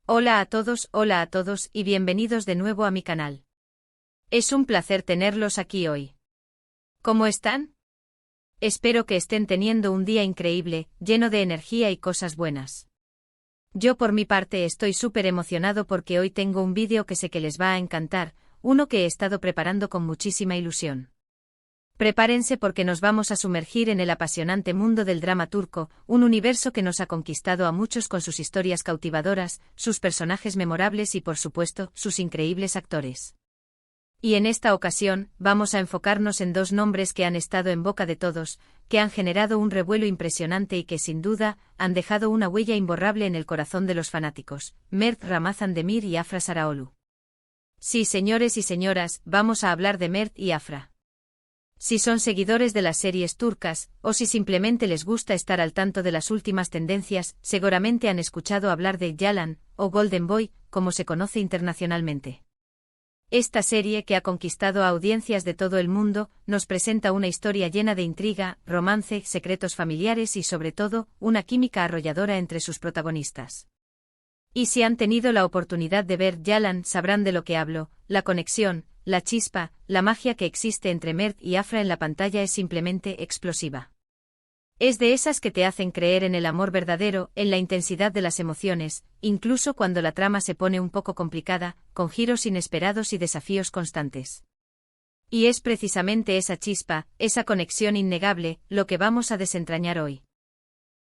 Hola a todos y bienvenidos de nuevo a mi canal. Es un placer tenerlos aquí hoy. ¿Cómo están? Espero que estén teniendo un día increíble, lleno de energía y cosas buenas. Yo por mi parte estoy súper emocionado porque hoy tengo un vídeo que sé que les va a encantar, uno que he estado preparando con muchísima ilusión. Prepárense porque nos vamos a sumergir en el apasionante mundo del drama turco, un universo que nos ha conquistado a muchos con sus historias cautivadoras, sus personajes memorables y por supuesto, sus increíbles actores. Y en esta ocasión, vamos a enfocarnos en dos nombres que han estado en boca de todos, que han generado un revuelo impresionante y que sin duda, han dejado una huella imborrable en el corazón de los fanáticos, Mert Ramazan Demir y Afra Saraoglu. Sí, señores y señoras, vamos a hablar de Mert y Afra. Si son seguidores de las series turcas, o si simplemente les gusta estar al tanto de las últimas tendencias, seguramente han escuchado hablar de Yalan, o Golden Boy, como se conoce internacionalmente. Esta serie, que ha conquistado a audiencias de todo el mundo, nos presenta una historia llena de intriga, romance, secretos familiares y sobre todo, una química arrolladora entre sus protagonistas. Y si han tenido la oportunidad de ver Yalan, sabrán de lo que hablo, la conexión, la chispa, la magia que existe entre Mert y Afra en la pantalla es simplemente explosiva. Es de esas que te hacen creer en el amor verdadero, en la intensidad de las emociones, incluso cuando la trama se pone un poco complicada, con giros inesperados y desafíos constantes. Y es precisamente esa chispa, esa conexión innegable, lo que vamos a desentrañar hoy.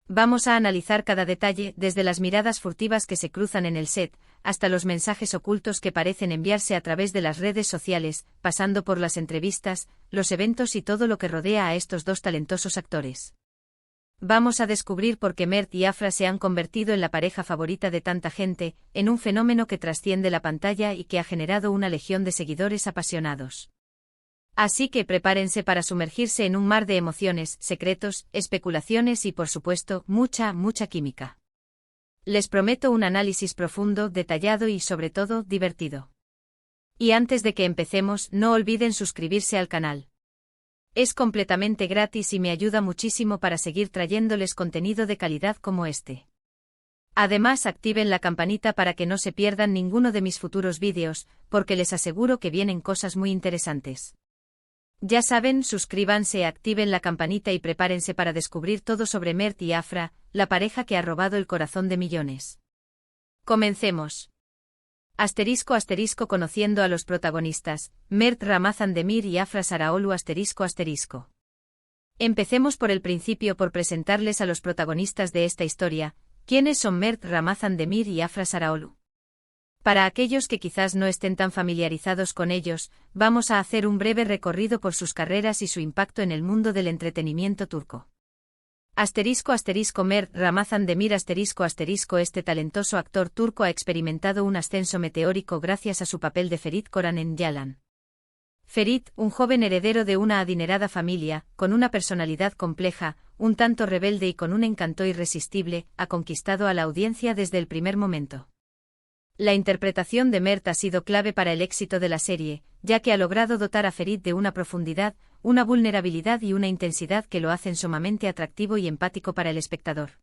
Vamos a analizar cada detalle, desde las miradas furtivas que se cruzan en el set, hasta los mensajes ocultos que parecen enviarse a través de las redes sociales, pasando por las entrevistas, los eventos y todo lo que rodea a estos dos talentosos actores. Vamos a descubrir por qué Mert y Afra se han convertido en la pareja favorita de tanta gente, en un fenómeno que trasciende la pantalla y que ha generado una legión de seguidores apasionados. Así que prepárense para sumergirse en un mar de emociones, secretos, especulaciones y por supuesto, mucha química. Les prometo un análisis profundo, detallado y sobre todo, divertido. Y antes de que empecemos, no olviden suscribirse al canal. Es completamente gratis y me ayuda muchísimo para seguir trayéndoles contenido de calidad como este. Además, activen la campanita para que no se pierdan ninguno de mis futuros vídeos, porque les aseguro que vienen cosas muy interesantes. Ya saben, suscríbanse, activen la campanita y prepárense para descubrir todo sobre Mert y Afra, la pareja que ha robado el corazón de millones. Comencemos. **** Conociendo a los protagonistas, Mert Ramazan Demir y Afra Saraoglu ****. Empecemos por el principio por presentarles a los protagonistas de esta historia. ¿Quiénes son Mert Ramazan Demir y Afra Saraoglu? Para aquellos que quizás no estén tan familiarizados con ellos, vamos a hacer un breve recorrido por sus carreras y su impacto en el mundo del entretenimiento turco. Mert Ramazan Demir Este talentoso actor turco ha experimentado un ascenso meteórico gracias a su papel de Ferit Koran en Yalan. Ferit, un joven heredero de una adinerada familia, con una personalidad compleja, un tanto rebelde y con un encanto irresistible, ha conquistado a la audiencia desde el primer momento. La interpretación de Mert ha sido clave para el éxito de la serie, ya que ha logrado dotar a Ferit de una profundidad, una vulnerabilidad y una intensidad que lo hacen sumamente atractivo y empático para el espectador.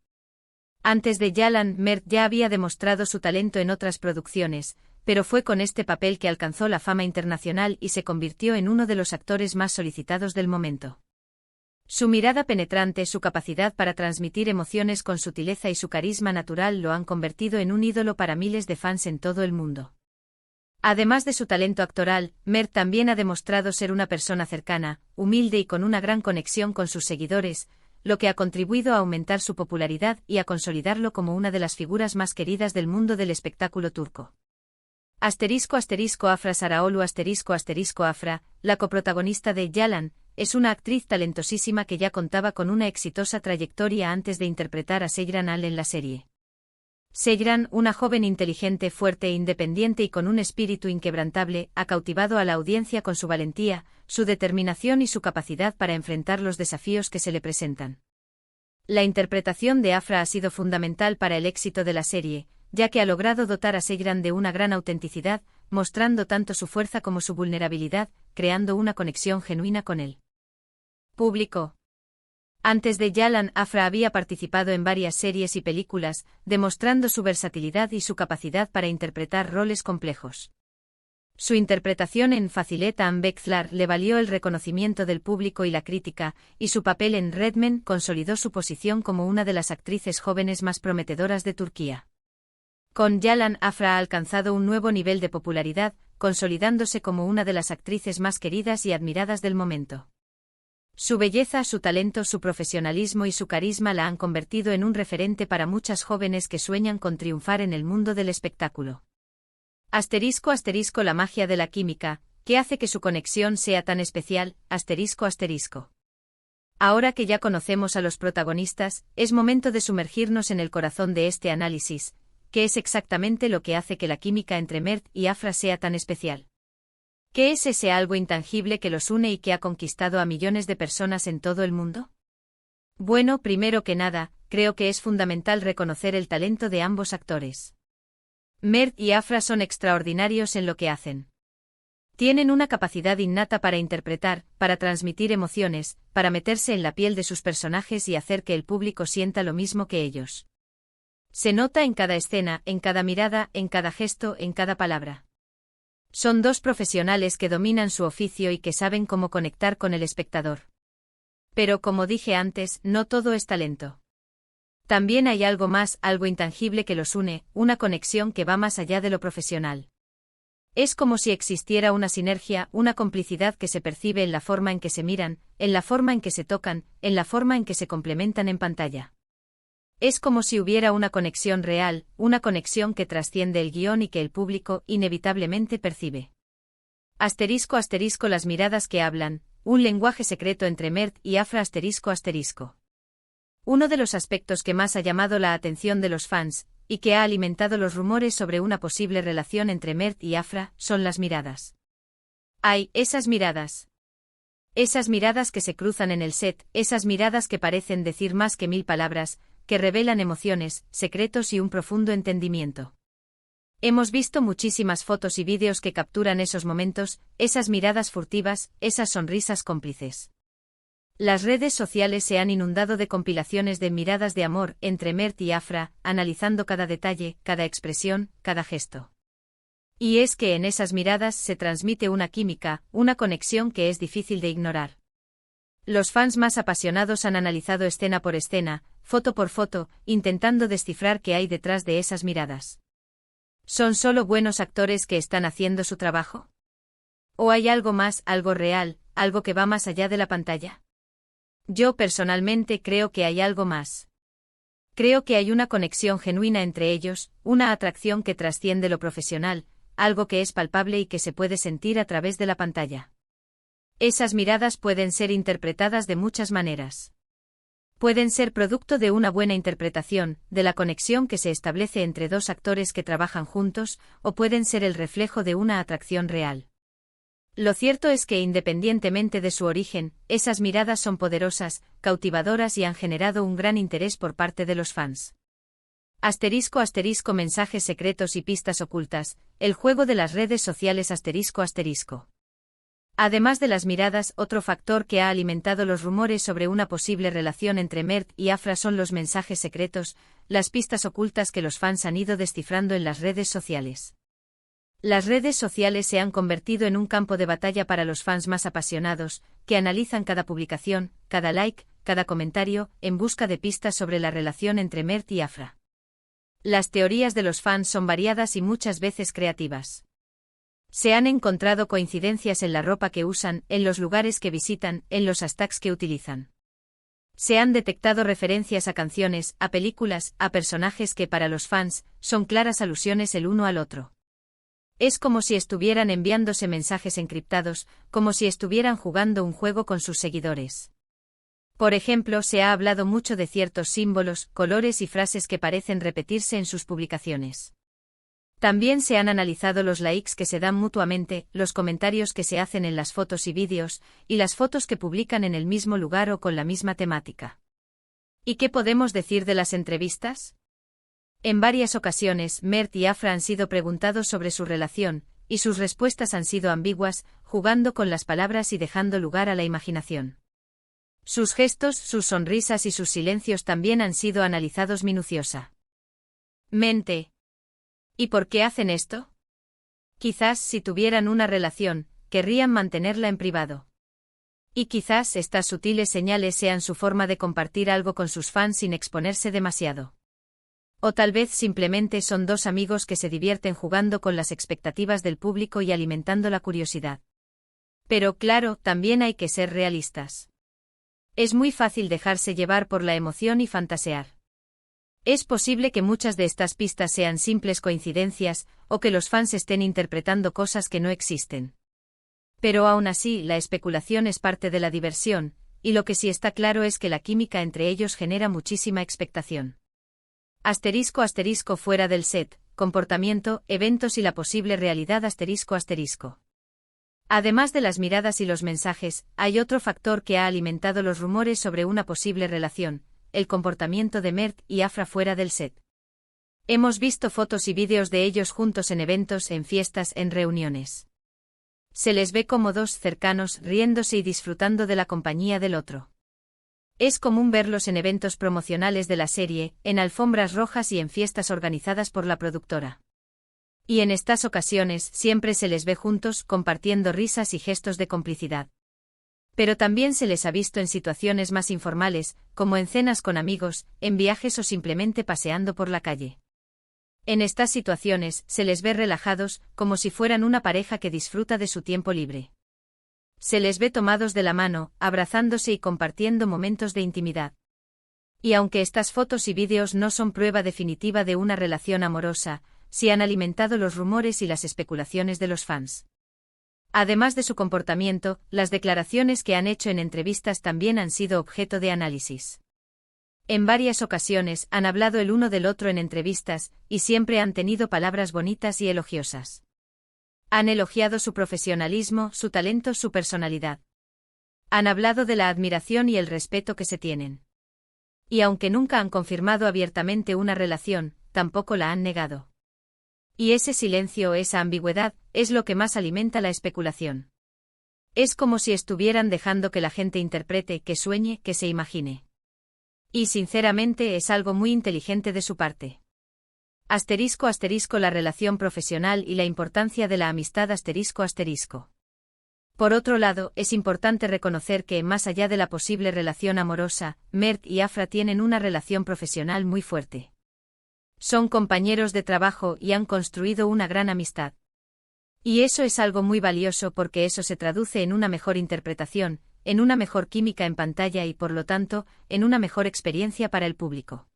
Antes de Yalan, Mert ya había demostrado su talento en otras producciones, pero fue con este papel que alcanzó la fama internacional y se convirtió en uno de los actores más solicitados del momento. Su mirada penetrante, su capacidad para transmitir emociones con sutileza y su carisma natural lo han convertido en un ídolo para miles de fans en todo el mundo. Además de su talento actoral, Mert también ha demostrado ser una persona cercana, humilde y con una gran conexión con sus seguidores, lo que ha contribuido a aumentar su popularidad y a consolidarlo como una de las figuras más queridas del mundo del espectáculo turco. Afra Saraoglu Afra, la coprotagonista de Yalan, es una actriz talentosísima que ya contaba con una exitosa trayectoria antes de interpretar a Seyran Al en la serie. Seyran, una joven inteligente, fuerte e independiente y con un espíritu inquebrantable, ha cautivado a la audiencia con su valentía, su determinación y su capacidad para enfrentar los desafíos que se le presentan. La interpretación de Afra ha sido fundamental para el éxito de la serie, ya que ha logrado dotar a Seyran de una gran autenticidad, mostrando tanto su fuerza como su vulnerabilidad, creando una conexión genuina con él. Público. Antes de Yalan, Afra había participado en varias series y películas, demostrando su versatilidad y su capacidad para interpretar roles complejos. Su interpretación en Fazilet and Bexlar le valió el reconocimiento del público y la crítica, y su papel en Red Men consolidó su posición como una de las actrices jóvenes más prometedoras de Turquía. Con Yalan, Afra ha alcanzado un nuevo nivel de popularidad, consolidándose como una de las actrices más queridas y admiradas del momento. Su belleza, su talento, su profesionalismo y su carisma la han convertido en un referente para muchas jóvenes que sueñan con triunfar en el mundo del espectáculo. Asterisco asterisco la magia de la química, que hace que su conexión sea tan especial, asterisco asterisco. Ahora que ya conocemos a los protagonistas, es momento de sumergirnos en el corazón de este análisis, que es exactamente lo que hace que la química entre Mert y Afra sea tan especial. ¿Qué es ese algo intangible que los une y que ha conquistado a millones de personas en todo el mundo? Bueno, primero que nada, creo que es fundamental reconocer el talento de ambos actores. Mert y Afra son extraordinarios en lo que hacen. Tienen una capacidad innata para interpretar, para transmitir emociones, para meterse en la piel de sus personajes y hacer que el público sienta lo mismo que ellos. Se nota en cada escena, en cada mirada, en cada gesto, en cada palabra. Son dos profesionales que dominan su oficio y que saben cómo conectar con el espectador. Pero como dije antes, no todo es talento. También hay algo más, algo intangible que los une, una conexión que va más allá de lo profesional. Es como si existiera una sinergia, una complicidad que se percibe en la forma en que se miran, en la forma en que se tocan, en la forma en que se complementan en pantalla. Es como si hubiera una conexión real, una conexión que trasciende el guión y que el público inevitablemente percibe. Asterisco asterisco las miradas que hablan, un lenguaje secreto entre Mert y Afra asterisco asterisco. Uno de los aspectos que más ha llamado la atención de los fans, y que ha alimentado los rumores sobre una posible relación entre Mert y Afra, son las miradas. ¡Ay, esas miradas! Esas miradas que se cruzan en el set, esas miradas que parecen decir más que 1000 palabras, que revelan emociones, secretos y un profundo entendimiento. Hemos visto muchísimas fotos y vídeos que capturan esos momentos, esas miradas furtivas, esas sonrisas cómplices. Las redes sociales se han inundado de compilaciones de miradas de amor entre Mert y Afra, analizando cada detalle, cada expresión, cada gesto. Y es que en esas miradas se transmite una química, una conexión que es difícil de ignorar. Los fans más apasionados han analizado escena por escena, foto por foto, intentando descifrar qué hay detrás de esas miradas. ¿Son solo buenos actores que están haciendo su trabajo? ¿O hay algo más, algo real, algo que va más allá de la pantalla? Yo personalmente creo que hay algo más. Creo que hay una conexión genuina entre ellos, una atracción que trasciende lo profesional, algo que es palpable y que se puede sentir a través de la pantalla. Esas miradas pueden ser interpretadas de muchas maneras. Pueden ser producto de una buena interpretación, de la conexión que se establece entre dos actores que trabajan juntos, o pueden ser el reflejo de una atracción real. Lo cierto es que independientemente de su origen, esas miradas son poderosas, cautivadoras y han generado un gran interés por parte de los fans. Asterisco asterisco mensajes secretos y pistas ocultas, el juego de las redes sociales asterisco asterisco. Además de las miradas, otro factor que ha alimentado los rumores sobre una posible relación entre Mert y Afra son los mensajes secretos, las pistas ocultas que los fans han ido descifrando en las redes sociales. Las redes sociales se han convertido en un campo de batalla para los fans más apasionados, que analizan cada publicación, cada like, cada comentario, en busca de pistas sobre la relación entre Mert y Afra. Las teorías de los fans son variadas y muchas veces creativas. Se han encontrado coincidencias en la ropa que usan, en los lugares que visitan, en los hashtags que utilizan. Se han detectado referencias a canciones, a películas, a personajes que para los fans son claras alusiones el uno al otro. Es como si estuvieran enviándose mensajes encriptados, como si estuvieran jugando un juego con sus seguidores. Por ejemplo, se ha hablado mucho de ciertos símbolos, colores y frases que parecen repetirse en sus publicaciones. También se han analizado los likes que se dan mutuamente, los comentarios que se hacen en las fotos y vídeos, y las fotos que publican en el mismo lugar o con la misma temática. ¿Y qué podemos decir de las entrevistas? En varias ocasiones, Mert y Afra han sido preguntados sobre su relación, y sus respuestas han sido ambiguas, jugando con las palabras y dejando lugar a la imaginación. Sus gestos, sus sonrisas y sus silencios también han sido analizados minuciosamente. ¿Y por qué hacen esto? Quizás si tuvieran una relación, querrían mantenerla en privado. Y quizás estas sutiles señales sean su forma de compartir algo con sus fans sin exponerse demasiado. O tal vez simplemente son dos amigos que se divierten jugando con las expectativas del público y alimentando la curiosidad. Pero claro, también hay que ser realistas. Es muy fácil dejarse llevar por la emoción y fantasear. Es posible que muchas de estas pistas sean simples coincidencias, o que los fans estén interpretando cosas que no existen. Pero aún así, la especulación es parte de la diversión, y lo que sí está claro es que la química entre ellos genera muchísima expectación. *** Fuera del set, comportamiento, eventos y la posible realidad ***. Además de las miradas y los mensajes, hay otro factor que ha alimentado los rumores sobre una posible relación: el comportamiento de Mert y Afra fuera del set. Hemos visto fotos y vídeos de ellos juntos en eventos, en fiestas, en reuniones. Se les ve cómodos, cercanos, riéndose y disfrutando de la compañía del otro. Es común verlos en eventos promocionales de la serie, en alfombras rojas y en fiestas organizadas por la productora. Y en estas ocasiones siempre se les ve juntos, compartiendo risas y gestos de complicidad. Pero también se les ha visto en situaciones más informales, como en cenas con amigos, en viajes o simplemente paseando por la calle. En estas situaciones, se les ve relajados, como si fueran una pareja que disfruta de su tiempo libre. Se les ve tomados de la mano, abrazándose y compartiendo momentos de intimidad. Y aunque estas fotos y vídeos no son prueba definitiva de una relación amorosa, sí han alimentado los rumores y las especulaciones de los fans. Además de su comportamiento, las declaraciones que han hecho en entrevistas también han sido objeto de análisis. En varias ocasiones han hablado el uno del otro en entrevistas, y siempre han tenido palabras bonitas y elogiosas. Han elogiado su profesionalismo, su talento, su personalidad. Han hablado de la admiración y el respeto que se tienen. Y aunque nunca han confirmado abiertamente una relación, tampoco la han negado. Y ese silencio, esa ambigüedad, es lo que más alimenta la especulación. Es como si estuvieran dejando que la gente interprete, que sueñe, que se imagine. Y sinceramente es algo muy inteligente de su parte. *** La relación profesional y la importancia de la amistad ***. Por otro lado, es importante reconocer que, más allá de la posible relación amorosa, Mert y Afra tienen una relación profesional muy fuerte. Son compañeros de trabajo y han construido una gran amistad. Y eso es algo muy valioso porque eso se traduce en una mejor interpretación, en una mejor química en pantalla y por lo tanto, en una mejor experiencia para el público.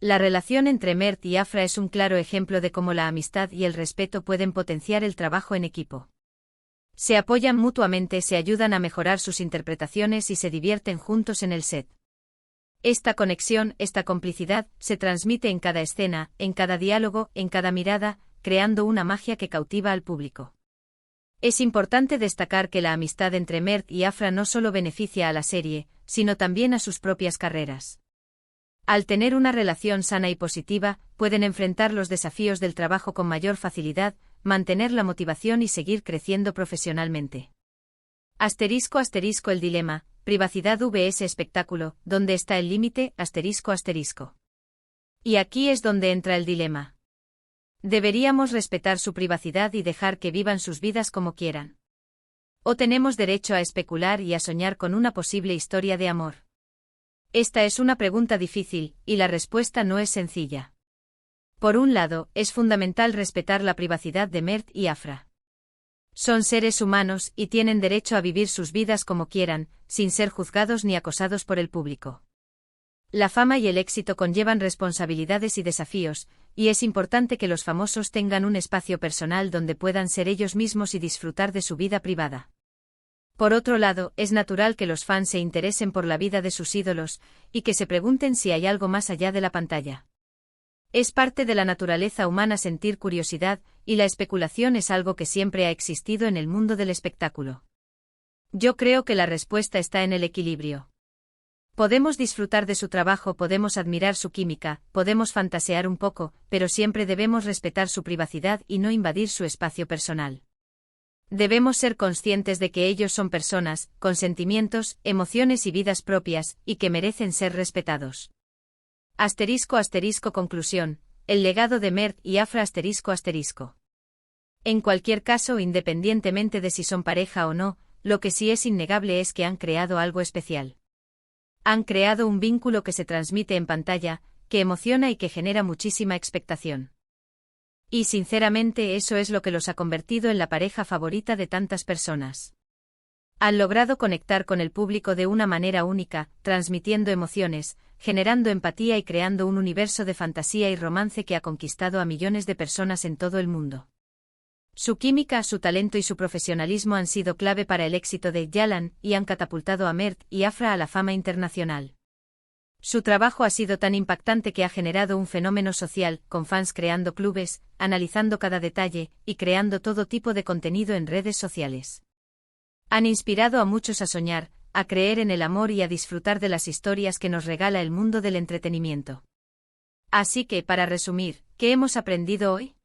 La relación entre Mert y Afra es un claro ejemplo de cómo la amistad y el respeto pueden potenciar el trabajo en equipo. Se apoyan mutuamente, se ayudan a mejorar sus interpretaciones y se divierten juntos en el set. Esta conexión, esta complicidad, se transmite en cada escena, en cada diálogo, en cada mirada, creando una magia que cautiva al público. Es importante destacar que la amistad entre Mert y Afra no solo beneficia a la serie, sino también a sus propias carreras. Al tener una relación sana y positiva, pueden enfrentar los desafíos del trabajo con mayor facilidad, mantener la motivación y seguir creciendo profesionalmente. *** El dilema, privacidad vs espectáculo, ¿dónde está el límite? ***. Y aquí es donde entra el dilema. ¿Deberíamos respetar su privacidad y dejar que vivan sus vidas como quieran? ¿O tenemos derecho a especular y a soñar con una posible historia de amor? Esta es una pregunta difícil, y la respuesta no es sencilla. Por un lado, es fundamental respetar la privacidad de Mert y Afra. Son seres humanos y tienen derecho a vivir sus vidas como quieran, sin ser juzgados ni acosados por el público. La fama y el éxito conllevan responsabilidades y desafíos, y es importante que los famosos tengan un espacio personal donde puedan ser ellos mismos y disfrutar de su vida privada. Por otro lado, es natural que los fans se interesen por la vida de sus ídolos, y que se pregunten si hay algo más allá de la pantalla. Es parte de la naturaleza humana sentir curiosidad, y la especulación es algo que siempre ha existido en el mundo del espectáculo. Yo creo que la respuesta está en el equilibrio. Podemos disfrutar de su trabajo, podemos admirar su química, podemos fantasear un poco, pero siempre debemos respetar su privacidad y no invadir su espacio personal. Debemos ser conscientes de que ellos son personas, con sentimientos, emociones y vidas propias, y que merecen ser respetados. Conclusión. El legado de Mert y Afra ***. En cualquier caso, independientemente de si son pareja o no, lo que sí es innegable es que han creado algo especial. Han creado un vínculo que se transmite en pantalla, que emociona y que genera muchísima expectación. Y sinceramente eso es lo que los ha convertido en la pareja favorita de tantas personas. Han logrado conectar con el público de una manera única, transmitiendo emociones, generando empatía y creando un universo de fantasía y romance que ha conquistado a millones de personas en todo el mundo. Su química, su talento y su profesionalismo han sido clave para el éxito de Yalan y han catapultado a Mert y Afra a la fama internacional. Su trabajo ha sido tan impactante que ha generado un fenómeno social, con fans creando clubes, analizando cada detalle y creando todo tipo de contenido en redes sociales. Han inspirado a muchos a soñar, a creer en el amor y a disfrutar de las historias que nos regala el mundo del entretenimiento. Así que, para resumir, ¿qué hemos aprendido hoy?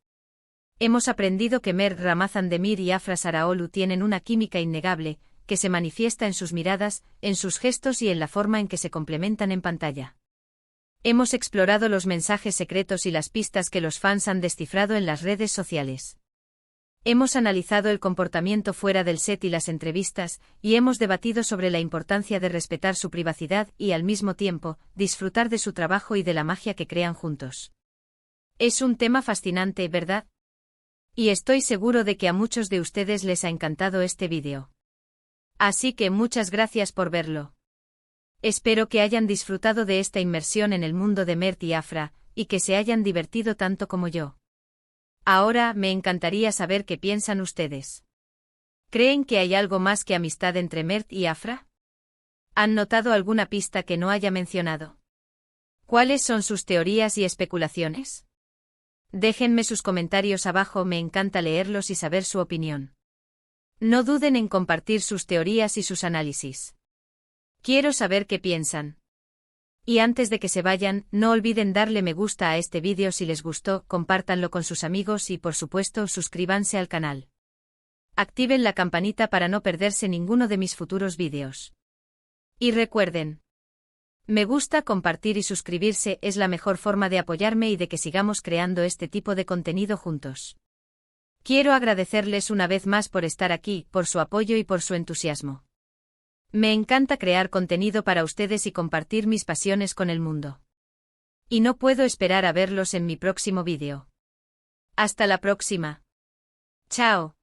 Hemos aprendido que Mert Ramazan-Demir y Afra Saraolu tienen una química innegable, que se manifiesta en sus miradas, en sus gestos y en la forma en que se complementan en pantalla. Hemos explorado los mensajes secretos y las pistas que los fans han descifrado en las redes sociales. Hemos analizado el comportamiento fuera del set y las entrevistas, y hemos debatido sobre la importancia de respetar su privacidad y, al mismo tiempo, disfrutar de su trabajo y de la magia que crean juntos. Es un tema fascinante, ¿verdad? Y estoy seguro de que a muchos de ustedes les ha encantado este vídeo. Así que muchas gracias por verlo. Espero que hayan disfrutado de esta inmersión en el mundo de Mert y Afra, y que se hayan divertido tanto como yo. Ahora, me encantaría saber qué piensan ustedes. ¿Creen que hay algo más que amistad entre Mert y Afra? ¿Han notado alguna pista que no haya mencionado? ¿Cuáles son sus teorías y especulaciones? Déjenme sus comentarios abajo, me encanta leerlos y saber su opinión. No duden en compartir sus teorías y sus análisis. Quiero saber qué piensan. Y antes de que se vayan, no olviden darle me gusta a este vídeo si les gustó, compártanlo con sus amigos y por supuesto suscríbanse al canal. Activen la campanita para no perderse ninguno de mis futuros vídeos. Y recuerden, me gusta, compartir y suscribirse es la mejor forma de apoyarme y de que sigamos creando este tipo de contenido juntos. Quiero agradecerles una vez más por estar aquí, por su apoyo y por su entusiasmo. Me encanta crear contenido para ustedes y compartir mis pasiones con el mundo. Y no puedo esperar a verlos en mi próximo vídeo. Hasta la próxima. Chao.